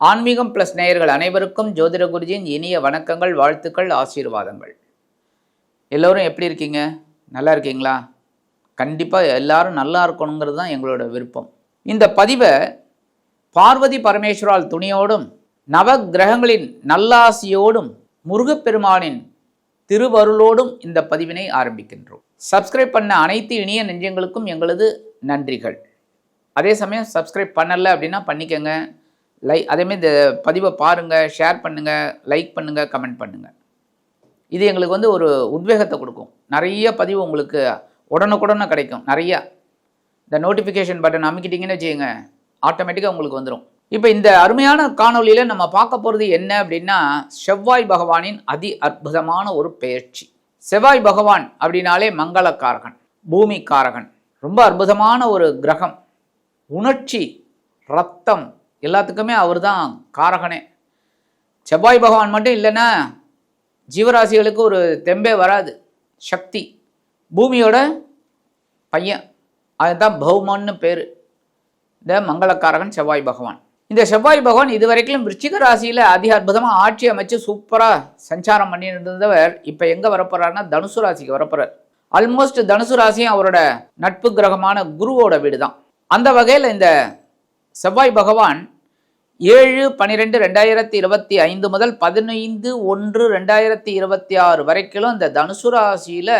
ஆன்மீகம் பிளஸ் நேயர்கள் அனைவருக்கும் ஜோதிட குருஜியின் இனிய வணக்கங்கள், வாழ்த்துக்கள், ஆசீர்வாதங்கள். எல்லோரும் எப்படி இருக்கீங்க? நல்லா இருக்கீங்களா? கண்டிப்பாக எல்லாரும் நல்லா இருக்கணுங்கிறது தான் எங்களோட விருப்பம். இந்த பதிவை பார்வதி பரமேஸ்வரால் துணியோடும் நவ கிரகங்களின் நல்லாசியோடும் முருகப்பெருமானின் திருவருளோடும் இந்த பதிவினை ஆரம்பிக்கின்றோம். சப்ஸ்கிரைப் பண்ண அனைத்து இனிய நெஞ்சங்களுக்கும் எங்களது நன்றிகள். அதே சமயம் சப்ஸ்கிரைப் பண்ணலை அப்படின்னா பண்ணிக்கங்க. அதேமாதிரி இந்த பதிவை பாருங்கள், ஷேர் பண்ணுங்கள், லைக் பண்ணுங்கள், கமெண்ட் பண்ணுங்கள். இது எங்களுக்கு ஒரு உத்வேகத்தை கொடுக்கும். நிறைய பதிவு உங்களுக்கு உடனுக்குடனே கிடைக்கும். நிறையா இந்த நோட்டிஃபிகேஷன் பட்டன் அமைக்கிட்டிங்கன்னு வச்சுக்கோங்க, ஆட்டோமேட்டிக்காக உங்களுக்கு வந்துடும். இப்போ இந்த அருமையான காணொலியில் நம்ம பார்க்க போகிறது என்ன அப்படின்னா, செவ்வாய் பகவானின் அதி அற்புதமான ஒரு பெயர்ச்சி. செவ்வாய் பகவான் அப்படின்னாலே மங்களக்காரகன், பூமி காரகன், ரொம்ப அற்புதமான ஒரு கிரகம். உணர்ச்சி, ரத்தம் எல்லாத்துக்குமே அவர் தான் காரகனே. செவ்வாய் பகவான் மட்டும் இல்லைன்னா ஜீவராசிகளுக்கு ஒரு தெம்பே வராது. சக்தி, பூமியோட பையன், அதுதான் பௌமன்னு பேர். இந்த மங்களக்காரகன் செவ்வாய் பகவான். இந்த செவ்வாய் பகவான் இதுவரைக்கும் விருச்சிக ராசியில் அதிக அற்புதமாக ஆட்சி அமைச்சு சூப்பராக சஞ்சாரம் பண்ணிட்டு இருந்தவர் இப்போ எங்கே வரப்போறாருன்னா தனுசு ராசிக்கு வரப்போறார். ஆல்மோஸ்ட் தனுசு ராசியும் அவரோட நட்பு கிரகமான குருவோட வீடு தான். அந்த வகையில் இந்த செவ்வாய் பகவான் 7/12/2025 முதல் 15/1/2026 வரைக்கும் இந்த தனுசு ராசியில்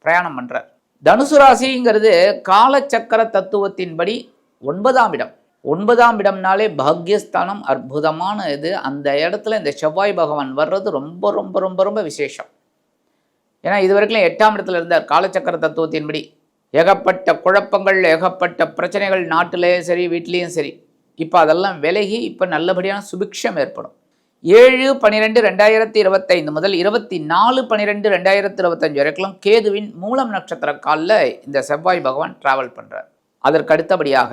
பிரயாணம் பண்ணுறார். தனுசு ராசிங்கிறது காலச்சக்கர தத்துவத்தின்படி 9ஆம் இடம். 9ஆம் இடம்னாலே பாக்யஸ்தானம், அற்புதமான இது. அந்த இடத்துல இந்த செவ்வாய் பகவான் வர்றது ரொம்ப ரொம்ப ரொம்ப ரொம்ப விசேஷம். ஏன்னா இது வரைக்கும் 8ஆம் இடத்துல இருந்தார் காலச்சக்கர தத்துவத்தின்படி. ஏகப்பட்ட குழப்பங்கள், ஏகப்பட்ட பிரச்சனைகள், நாட்டிலேயும் சரி வீட்லேயும் சரி. இப்போ அதெல்லாம் விலகி இப்போ நல்லபடியான சுபிக்ஷம் ஏற்படும். 7/12/2025 முதல் 24/12/2025 வரைக்கும் கேதுவின் மூலம் நட்சத்திர காலில் இந்த செவ்வாய் பகவான் டிராவல் பண்ணுறார். அதற்கு அடுத்தபடியாக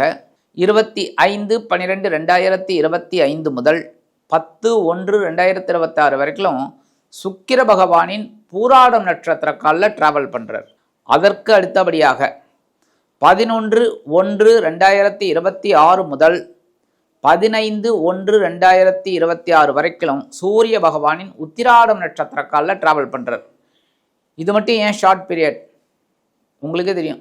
25/12/2025 முதல் 10/1/2026 வரைக்கும் சுக்கிர பகவானின் பூராடம் நட்சத்திர காலில் டிராவல் பண்ணுறார். அதற்கு அடுத்தபடியாக 11/1/2026 முதல் 15/1/2026 வரைக்கும் சூரிய பகவானின் உத்திராடம் நட்சத்திர காலில் டிராவல் பண்ணுறார். இது மட்டும் ஏன் ஷார்ட் பீரியட் உங்களுக்கே தெரியும்.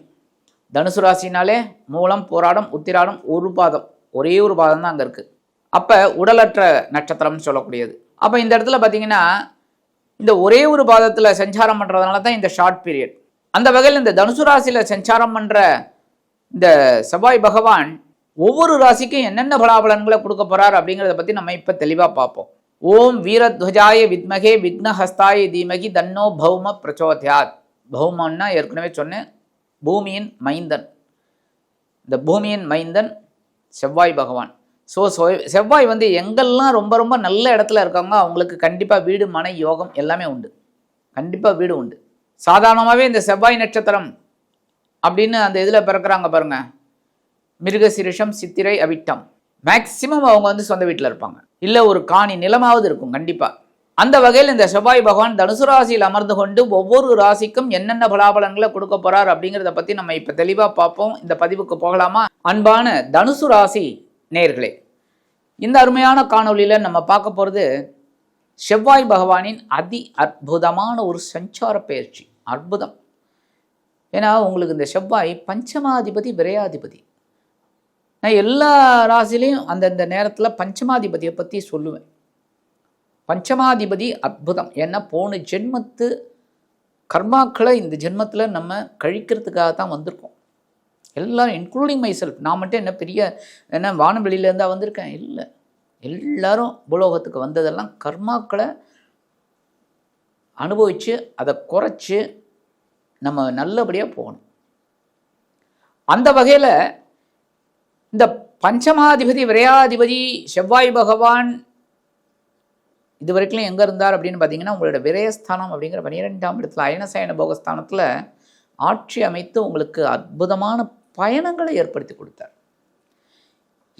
தனுசு ராசினாலே மூலம், போராடம், உத்திராடம், ஒரு பாதம், ஒரே ஒரு பாதம் தான் அங்கே இருக்குது. அப்போ உடலற்ற நட்சத்திரம்னு சொல்லக்கூடியது. அப்போ இந்த இடத்துல பார்த்தீங்கன்னா இந்த ஒரே ஒரு பாதத்தில் சஞ்சாரம் பண்ணுறதுனால தான் இந்த ஷார்ட் பீரியட். அந்த வகையில் இந்த தனுசு ராசியில் சஞ்சாரம் பண்ணுற இந்த செவ்வாய் பகவான் ஒவ்வொரு ராசிக்கும் என்னென்ன பலாபலன்களை கொடுக்க போறார் அப்படிங்கிறத பற்றி நம்ம இப்போ தெளிவாக பார்ப்போம். ஓம் வீரத்வஜாய வித்மகே விக்னஹஸ்தாய தீமகி தன்னோ பௌம பிரச்சோதயாத். பௌமன்னா ஏற்கனவே சொன்னேன், பூமியின் மைந்தன். இந்த பூமியின் மைந்தன் செவ்வாய் பகவான். ஸோ செவ்வாய் எங்கெல்லாம் ரொம்ப ரொம்ப நல்ல இடத்துல இருக்காங்க அவங்களுக்கு கண்டிப்பாக வீடு, மனை யோகம் எல்லாமே உண்டு. கண்டிப்பாக வீடு உண்டு. சாதாரணமாகவே இந்த செவ்வாய் நட்சத்திரம் அப்படின்னு அந்த இதில் பிறக்கிறாங்க பாருங்க, மிருகசிரிஷம், சித்திரை, அவிட்டம், மேக்சிமம் அவங்க சொந்த வீட்டில் இருப்பாங்க, இல்லை ஒரு காணி நிலமாவது இருக்கும் கண்டிப்பாக. அந்த வகையில் இந்த செவ்வாய் பகவான் தனுசு ராசியில் அமர்ந்து கொண்டு ஒவ்வொரு ராசிக்கும் என்னென்ன பலாபலன்களை கொடுக்க போறார் அப்படிங்கிறத பற்றி நம்ம இப்போ தெளிவாக பார்ப்போம். இந்த பதிவுக்கு போகலாமா? அன்பான தனுசு ராசி நேயர்களே, இந்த அருமையான காணொலியில் நம்ம பார்க்க போகிறது செவ்வாய் பகவானின் அதி அற்புதமான ஒரு சஞ்சார பயிற்சி. அற்புதம். ஏன்னா உங்களுக்கு இந்த செவ்வாய் பஞ்சமாதிபதி, விரையாதிபதி. நான் எல்லா ராசிலையும் அந்தந்த நேரத்தில் பஞ்சமாதிபதியை பற்றி சொல்லுவேன். பஞ்சமாதிபதி அற்புதம். ஏன்னா போன ஜென்மத்து கர்மாக்களை இந்த ஜென்மத்தில் நம்ம கழிக்கிறதுக்காக தான் வந்திருக்கோம். எல்லாரும் இன்க்ளூடிங் மை செல்ஃப். நான் மட்டும் என்ன வானவெளியிலேருந்தா வந்திருக்கேன்? இல்லை, எல்லாரும் பூலோகத்துக்கு வந்ததெல்லாம் கர்மாக்களை அனுபவித்து அதை குறைச்சி நம்ம நல்லபடியாக போகணும். அந்த வகையில் இந்த பஞ்சமாதிபதி, விரையாதிபதி செவ்வாய் பகவான் இது வரைக்கும் எங்கே இருந்தார் அப்படின்னு பார்த்தீங்கன்னா, உங்களோட விரயஸ்தானம் அப்படிங்கிற 12ஆம் இடத்துல அயனசயன போகஸ்தானத்தில் ஆட்சி அமைத்து உங்களுக்கு அற்புதமான பயணங்களை ஏற்படுத்தி கொடுத்தார்.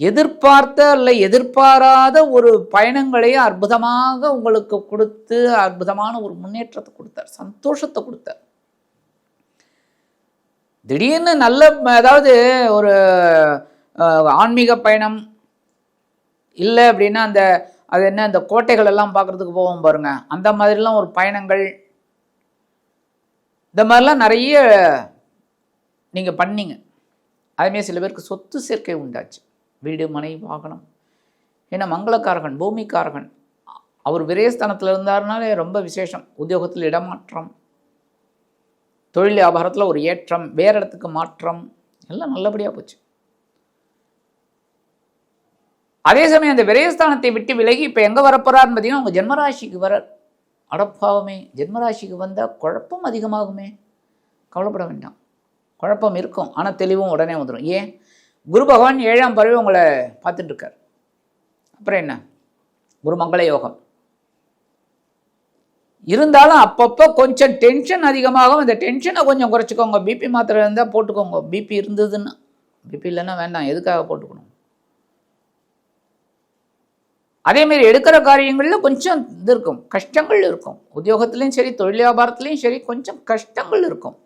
எதிர்பார்த்த அல்ல எதிர்பாராத ஒரு பயணங்களையே அற்புதமாக உங்களுக்கு கொடுத்து அற்புதமான ஒரு முன்னேற்றத்தை கொடுத்தார், சந்தோஷத்தை கொடுத்தார். திடீர்னு நல்ல ஏதாவது ஒரு ஆன்மீக பயணம் இல்லை அப்படின்னா அது என்ன அந்த கோட்டைகள் எல்லாம் பார்க்குறதுக்கு போவோம் பாருங்க, அந்த மாதிரிலாம் ஒரு பயணங்கள், இந்த மாதிரிலாம் நிறைய நீங்கள் பண்ணீங்க. அதுமாரி சில பேருக்கு சொத்து சேர்க்கை உண்டாச்சு, வீடு மனை வாகனம். ஏன்னா மங்களக்காரகன் பூமிக்காரகன் அவர் விரயஸ்தானத்தில் இருந்தாருனாலே ரொம்ப விசேஷம். உத்தியோகத்தில் இடமாற்றம், தொழில் வியாபாரத்தில் ஒரு ஏற்றம், வேறு இடத்துக்கு மாற்றம், எல்லாம் நல்லபடியாக போச்சு. அதே சமயம் அந்த விரயஸ்தானத்தை விட்டு விலகி இப்போ எங்கே வரப்போறாருன்னு பார்த்தீங்கன்னா உங்கள் ஜென்மராசிக்கு வரார். அடப்பாவமே, ஜென்மராசிக்கு வந்தால் குழப்பம் அதிகமாகுமே. கவலைப்பட வேண்டாம், குழப்பம் இருக்கும், ஆனால் தெளிவும் உடனே வந்துடும். ஏன்? குரு பகவான் 7ஆம் பார்வை உங்களை பார்த்துட்டு இருக்கார். அப்புறம் என்ன, குரு மங்கள யோகம் இருந்தாலும் அப்பப்போ கொஞ்சம் டென்ஷன் அதிகமாகும். இந்த டென்ஷனை கொஞ்சம் குறைச்சிக்கோங்க. பிபி மாத்திரை இருந்தால் போட்டுக்கோங்க. பிபி இருந்ததுன்னா, பிபி இல்லைன்னா வேண்டாம், எதுக்காக போட்டுக்கணும். அதேமாரி எடுக்கிற காரியங்களில் கொஞ்சம் இது இருக்கும், கஷ்டங்கள் இருக்கும். உத்தியோகத்துலேயும் சரி, தொழில் வியாபாரத்துலேயும் சரி, கொஞ்சம் கஷ்டங்கள் இருக்கும்.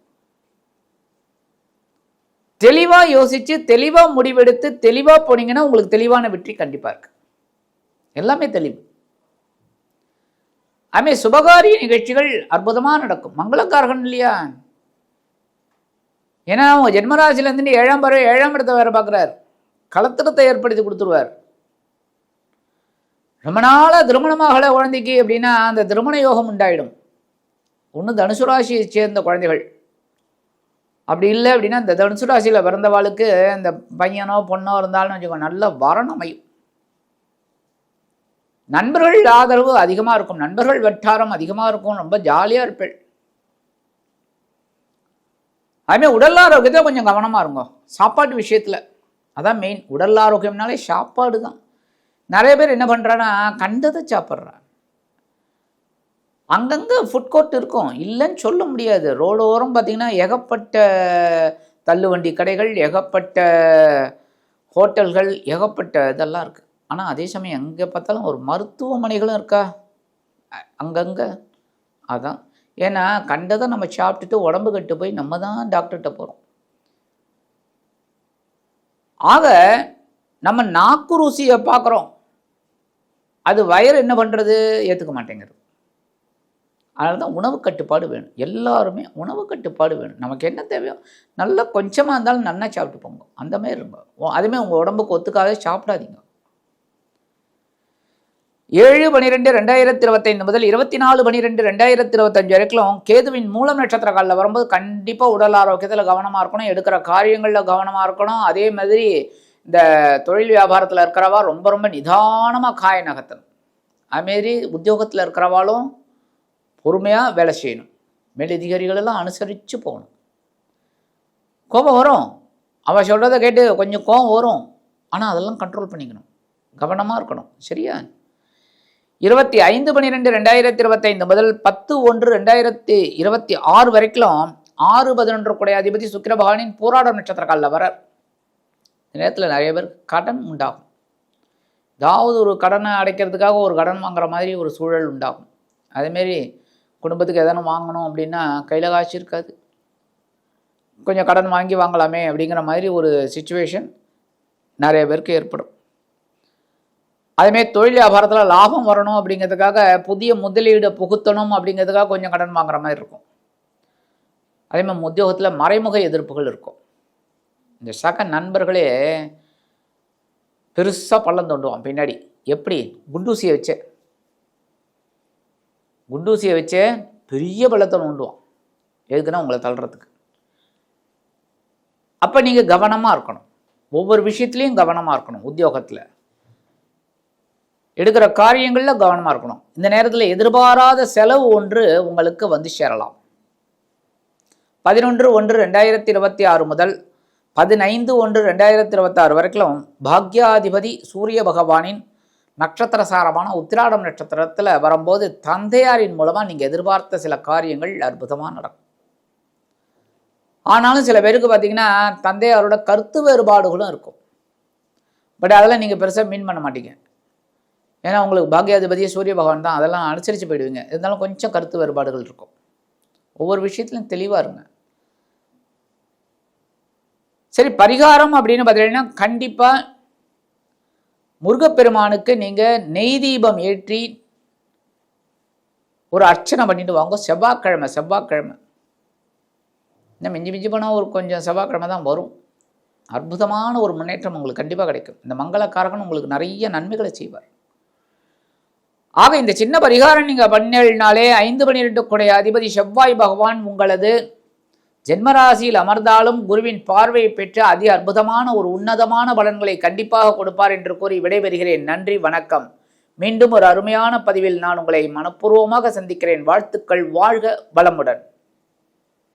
தெளிவாக யோசித்து தெளிவாக முடிவெடுத்து தெளிவாக போனீங்கன்னா உங்களுக்கு தெளிவான வெற்றி கண்டிப்பாக இருக்கு. எல்லாமே தெளிவு. அதுமாதிரி சுபகாரிய நிகழ்ச்சிகள் அற்புதமாக நடக்கும். மங்களக்காரகன் இல்லையா? ஏன்னா அவங்க ஜென்மராசிலேருந்து 7ஆம் பார்வை 7ஆம் இடத்தை வேற பார்க்குறார். கலத்திரத்தை ஏற்படுத்தி கொடுத்துருவார். ரொம்ப நாளாக திருமணமாகல குழந்தைக்கு அப்படின்னா அந்த திருமண யோகம் உண்டாயிடும். ஒன்று தனுசு ராசியை சேர்ந்த குழந்தைகள், அப்படி இல்லை அப்படின்னா இந்த தனுசு ராசியில் பிறந்தவாளுக்கு இந்த பையனோ பொண்ணோ இருந்தாலும் வச்சுக்கோ, நல்ல வரன் அமையும். நண்பர்கள் ஆதரவு அதிகமாக இருக்கும், நண்பர்கள் வட்டாரம் அதிகமாக இருக்கும், ரொம்ப ஜாலியாக இருப்பேள். அதுமாதிரி உடல் ஆரோக்கியத்தில் கொஞ்சம் கவனமாக இருங்க. சாப்பாட்டு விஷயத்தில் அதான் மெயின். உடல் ஆரோக்கியம்னாலே சாப்பாடு தான். நிறைய பேர் என்ன பண்ணுறான்னா கண்டதை சாப்பிட்றான். அங்கங்கே ஃபுட் கோர்ட் இருக்கும், இல்லைன்னு சொல்ல முடியாது. ரோடு ஓரம் பார்த்திங்கன்னா ஏகப்பட்ட தள்ளுவண்டி கடைகள், ஏகப்பட்ட ஹோட்டல்கள், ஏகப்பட்ட இதெல்லாம் இருக்குது. ஆனால் அதே சமயம் எங்கே பார்த்தாலும் ஒரு மருத்துவமனைகளும் இருக்கா அங்கங்கே. அதான் ஏன்னா கண்டதை நம்ம சாப்பிட்டுட்டு உடம்பு கட்டு போய் நம்ம தான் டாக்டர்கிட்ட போகிறோம். ஆக நம்ம நாக்கு ருசியை பார்க்குறோம், அது வயிறு என்ன பண்ணுறது, ஏற்றுக்க மாட்டேங்கிறது. அதனால தான் உணவு கட்டுப்பாடு வேணும். எல்லாருமே உணவு கட்டுப்பாடு வேணும். நமக்கு என்ன தேவையோ நல்லா கொஞ்சமாக இருந்தாலும் நல்லா சாப்பிட்டு போங்க, அந்த மாதிரி இருங்க. அதுவுமே உங்கள் உடம்புக்கு ஒத்துக்காத சாப்பிடாதீங்க. 7/12/2025 முதல் 24/12/2025 வரைக்கும் கேதுவின் மூலம் நட்சத்திர காலில் வரும்போது கண்டிப்பாக உடல் ஆரோக்கியத்தில் கவனமாக இருக்கணும், எடுக்கிற காரியங்களில் கவனமாக இருக்கணும். அதே மாதிரி இந்த தொழில் வியாபாரத்தில் இருக்கிறவா ரொம்ப ரொம்ப நிதானமாக காய நகர்த்தணும். அதுமாரி உத்தியோகத்தில் இருக்கிறவாலும் பொறுமையாக வேலை செய்யணும். மேலதிகாரிகளெல்லாம் அனுசரித்து போகணும். கோபம் வரும், அவள் சொல்கிறத கேட்டு கொஞ்சம் கோபம் வரும், ஆனால் அதெல்லாம் கண்ட்ரோல் பண்ணிக்கணும், கவனமாக இருக்கணும். சரியா? 25/12/2025 முதல் 10/1/2026 வரைக்கும் 6/11 கூடிய அதிபதி சுக்கிர பகவானின் போராடம் நட்சத்திர காலில் வர இந்த நேரத்தில் நிறைய பேர் கடன் உண்டாகும். ஏதாவது ஒரு கடனை அடைக்கிறதுக்காக ஒரு கடன் வாங்குற மாதிரி ஒரு சூழல் உண்டாகும். அதேமாரி குடும்பத்துக்கு எதனா வாங்கணும் அப்படின்னா கையில் காசு இருக்காது, கொஞ்சம் கடன் வாங்கலாமே அப்படிங்கிற மாதிரி ஒரு சிச்சுவேஷன் நிறைய பேருக்கு ஏற்படும். அதேமாரி தொழில் வியாபாரத்தில் லாபம் வரணும் அப்படிங்கிறதுக்காக புதிய முதலீடு புகுத்தணும் அப்படிங்கிறதுக்காக கொஞ்சம் கடன் வாங்குற மாதிரி இருக்கும். அதேமாதிரி உத்தியோகத்தில் மறைமுக எதிர்ப்புகள் இருக்கும். இந்த சக நண்பர்களே பெருசாக பள்ளம் தோண்டுவான் பின்னாடி. எப்படி? குண்டூசியை வச்சே பெரிய பள்ளத்தை நோண்டுவான். எதுக்குன்னா உங்களை தள்ளுறதுக்கு. அப்போ நீங்கள் கவனமாக இருக்கணும், ஒவ்வொரு விஷயத்துலையும் கவனமாக இருக்கணும். உத்தியோகத்தில் எடுக்கிற காரியங்களில் கவனமாக இருக்கணும். இந்த நேரத்தில் எதிர்பாராத செலவு ஒன்று உங்களுக்கு வந்து சேரலாம். 11/1/2026 முதல் 15/1/2026 வரைக்கும் பாக்யாதிபதி சூரிய பகவானின் நட்சத்திர சாரமான உத்திராடம் நட்சத்திரத்தில் வரும்போது தந்தையாரின் மூலமாக நீங்கள் எதிர்பார்த்த சில காரியங்கள் அற்புதமாக நடக்கும். ஆனாலும் சில பேருக்கு பார்த்தீங்கன்னா தந்தையாரோட கருத்து வேறுபாடுகளும் இருக்கும். பட் அதெல்லாம் நீங்கள் பெருசாக மீன் பண்ண மாட்டீங்க. ஏன்னா உங்களுக்கு பாக்யாதிபதியே சூரிய பகவான் தான், அதெல்லாம் அனுசரித்து போயிடுவீங்க. இருந்தாலும் கொஞ்சம் கருத்து வேறுபாடுகள் இருக்கும். ஒவ்வொரு விஷயத்துலையும் தெளிவாக இருங்க. சரி, பரிகாரம் அப்படின்னு பார்த்தீங்கன்னா கண்டிப்பாக முருகப்பெருமானுக்கு நீங்கள் நெய் தீபம் ஏற்றி ஒரு அர்ச்சனை பண்ணிட்டு வாங்க. செவ்வாய்க்கிழமை இன்னும் மிஞ்சி மிஞ்சி போனால் ஒரு கொஞ்சம் செவ்வாய்க்கிழமை தான் வரும். அற்புதமான ஒரு முன்னேற்றம் உங்களுக்கு கண்டிப்பாக கிடைக்கும். இந்த மங்களக்காரகன் உங்களுக்கு நிறைய நன்மைகளை செய்வார். ஆக இந்த சின்ன பரிகாரம் நீங்கள் பண்ணினாலே 5-12 குடைய அதிபதி செவ்வாய் பகவான் உங்களது ஜென்மராசியில் அமர்ந்தாலும் குருவின் பார்வையை பெற்று அதி அற்புதமான ஒரு உன்னதமான பலன்களை கண்டிப்பாக கொடுப்பார் என்று கூறி விடைபெறுகிறேன். நன்றி, வணக்கம். மீண்டும் ஒரு அருமையான பதிவில் நான் உங்களை மனப்பூர்வமாக சந்திக்கிறேன். வாழ்த்துக்கள். வாழ்க வளமுடன்.